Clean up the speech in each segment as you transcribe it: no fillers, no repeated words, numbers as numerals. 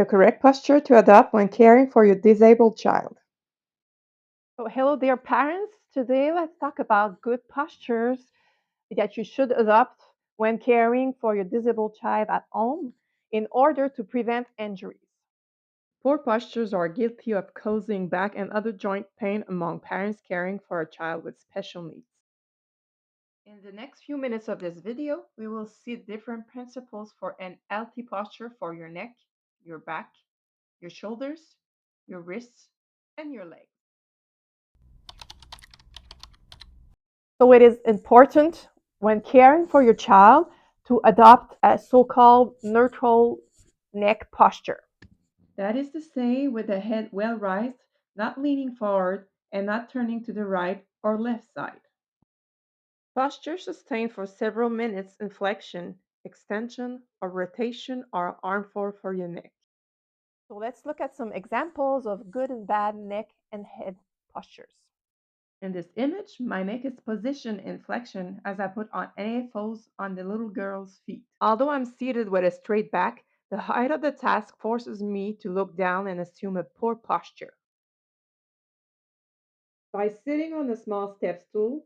The correct posture to adopt when caring for your disabled child. So, hello, dear parents. Today, let's talk about good postures that you should adopt when caring for your disabled child at home in order to prevent injuries. Poor postures are guilty of causing back and other joint pain among parents caring for a child with special needs. In the next few minutes of this video, we will see different principles for an healthy posture for your neck, your back, your shoulders, your wrists, and your legs. So it is important when caring for your child to adopt a so-called neutral neck posture. That is to say, with the head well raised, not leaning forward, and not turning to the right or left side. Posture sustained for several minutes in flexion, extension, or rotation are harmful for your neck. So let's look at some examples of good and bad neck and head postures. In this image, my neck is positioned in flexion as I put on AFOs on the little girl's feet. Although I'm seated with a straight back, the height of the task forces me to look down and assume a poor posture. By sitting on a small step stool,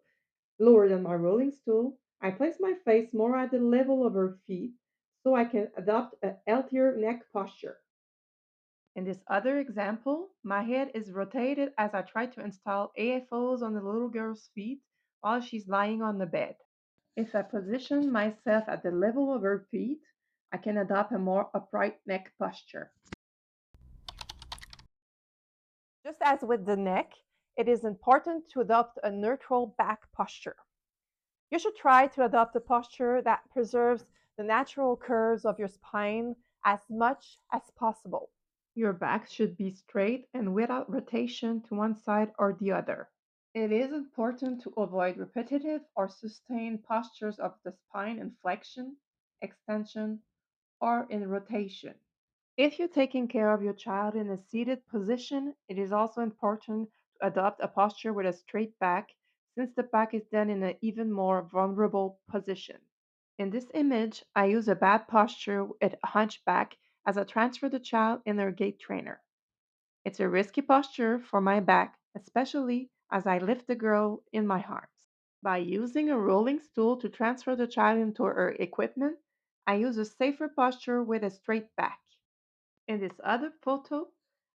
lower than my rolling stool, I place my face more at the level of her feet so I can adopt a healthier neck posture. In this other example, my head is rotated as I try to install AFOs on the little girl's feet while she's lying on the bed. If I position myself at the level of her feet, I can adopt a more upright neck posture. Just as with the neck, it is important to adopt a neutral back posture. You should try to adopt a posture that preserves the natural curves of your spine as much as possible. Your back should be straight and without rotation to one side or the other. It is important to avoid repetitive or sustained postures of the spine in flexion, extension, or in rotation. If you're taking care of your child in a seated position, it is also important to adopt a posture with a straight back, since the back is then in an even more vulnerable position. In this image, I use a bad posture with a hunchback as I transfer the child in their gait trainer. It's a risky posture for my back, especially as I lift the girl in my arms. By using a rolling stool to transfer the child into her equipment, I use a safer posture with a straight back. In this other photo,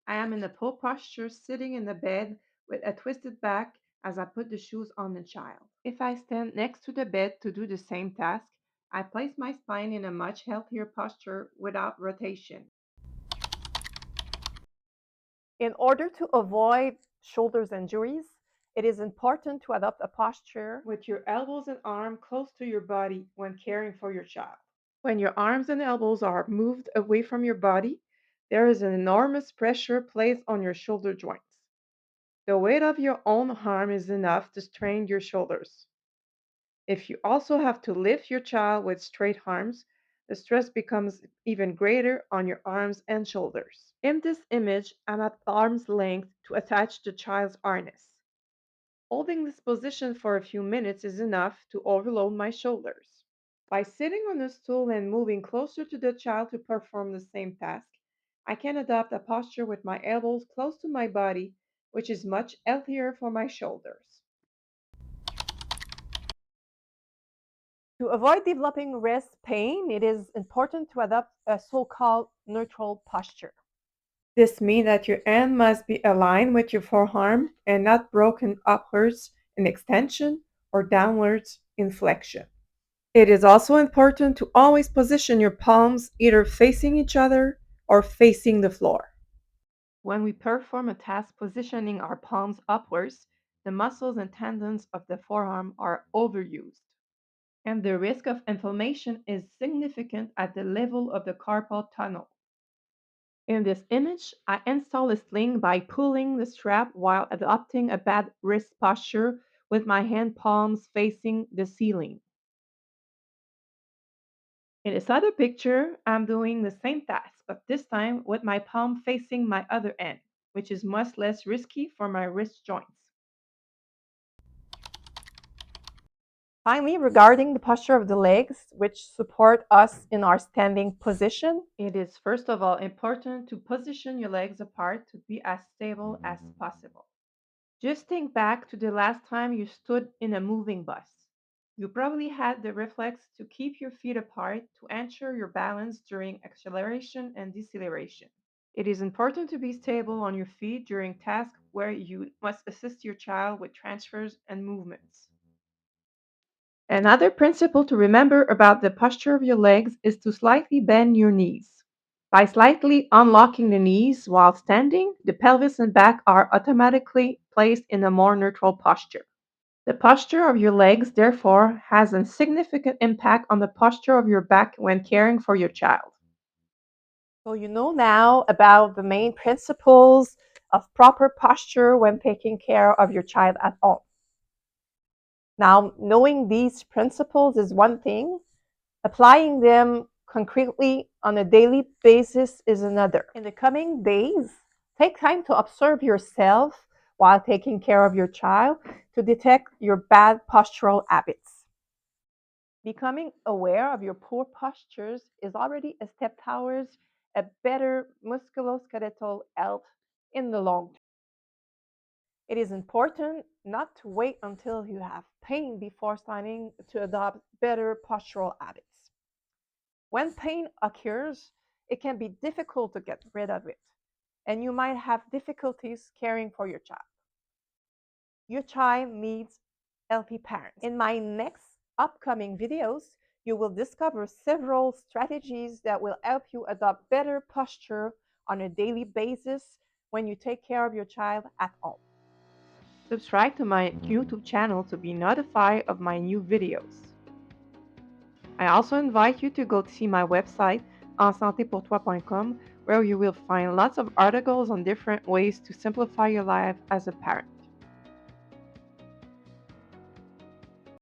I am in a pole posture sitting in the bed with a twisted back as I put the shoes on the child. If I stand next to the bed to do the same task, I place my spine in a much healthier posture without rotation. In order to avoid shoulders injuries, it is important to adopt a posture with your elbows and arms close to your body when caring for your child. When your arms and elbows are moved away from your body, there is an enormous pressure placed on your shoulder joints. The weight of your own arm is enough to strain your shoulders. If you also have to lift your child with straight arms, the stress becomes even greater on your arms and shoulders. In this image, I'm at arm's length to attach the child's harness. Holding this position for a few minutes is enough to overload my shoulders. By sitting on a stool and moving closer to the child to perform the same task, I can adopt a posture with my elbows close to my body, which is much healthier for my shoulders. To avoid developing wrist pain, it is important to adopt a so-called neutral posture. This means that your hand must be aligned with your forearm and not broken upwards in extension or downwards in flexion. It is also important to always position your palms either facing each other or facing the floor. When we perform a task positioning our palms upwards, the muscles and tendons of the forearm are overused, and the risk of inflammation is significant at the level of the carpal tunnel. In this image, I install a sling by pulling the strap while adopting a bad wrist posture with my hand palms facing the ceiling. In this other picture, I'm doing the same task, but this time with my palm facing my other end, which is much less risky for my wrist joints. Finally, regarding the posture of the legs, which support us in our standing position, it is first of all important to position your legs apart to be as stable as possible. Just think back to the last time you stood in a moving bus. You probably had the reflex to keep your feet apart to ensure your balance during acceleration and deceleration. It is important to be stable on your feet during tasks where you must assist your child with transfers and movements. Another principle to remember about the posture of your legs is to slightly bend your knees. By slightly unlocking the knees while standing, the pelvis and back are automatically placed in a more neutral posture. The posture of your legs, therefore, has a significant impact on the posture of your back when caring for your child. So, you know now about the main principles of proper posture when taking care of your child at home. Now, knowing these principles is one thing, applying them concretely on a daily basis is another. In the coming days, take time to observe yourself while taking care of your child to detect your bad postural habits. Becoming aware of your poor postures is already a step towards a better musculoskeletal health in the long term. It is important not to wait until you have pain before starting to adopt better postural habits. When pain occurs, it can be difficult to get rid of it, and you might have difficulties caring for your child. Your child needs healthy parents. In my next upcoming videos, you will discover several strategies that will help you adopt better posture on a daily basis when you take care of your child at home. Subscribe to my YouTube channel to be notified of my new videos. I also invite you to go to see my website, ensantepourtoi.com, where you will find lots of articles on different ways to simplify your life as a parent.